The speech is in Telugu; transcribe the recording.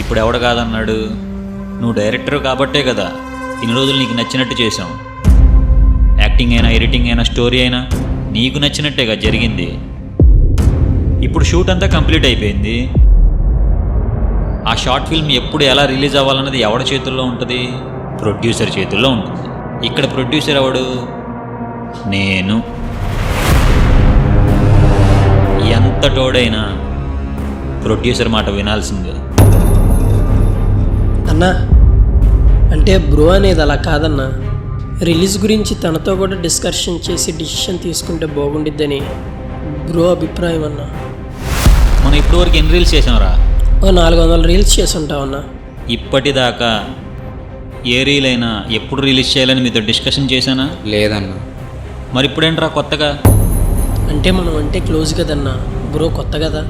ఇప్పుడు ఎవడు కాదన్నాడు? నువ్వు డైరెక్టర్ కాబట్టే కదా ఇన్ని రోజులు నీకు నచ్చినట్టు చేసాం. యాక్టింగ్ అయినా, ఎడిటింగ్ అయినా, స్టోరీ అయినా నీకు నచ్చినట్టేగా జరిగింది. ఇప్పుడు షూట్ అంతా కంప్లీట్ అయిపోయింది. ఆ షార్ట్ ఫిల్మ్ ఎప్పుడు ఎలా రిలీజ్ అవ్వాలన్నది ఎవరి చేతుల్లో ఉంటుంది? ప్రొడ్యూసర్ చేతుల్లో ఉంటుంది. ఇక్కడ ప్రొడ్యూసర్ ఎవడు? నేను. ఎంత తోడైనా ప్రొడ్యూసర్ మాట వినాల్సిందే. అన్నా, అంటే బ్రో అనేది అలా కాదన్నా. రిలీజ్ గురించి తనతో కూడా డిస్కషన్ చేసి డిసిషన్ తీసుకుంటే బాగుండిద్దని బ్రో అభిప్రాయం అన్నా. మనం ఇప్పటివరకు ఎన్ని రీల్స్ చేసాంరా? ఓ 400 రీల్స్ చేసి ఉంటామన్నా. ఇప్పటిదాకా ఏ రీల్ అయినా ఎప్పుడు రిలీజ్ చేయాలని మీతో డిస్కషన్ చేశానా? లేదన్నా. మరి ఇప్పుడేంట్రా కొత్తగా? అంటే మనం అంటే క్లోజ్ కదన్నా, బ్రో కొత్త కదా.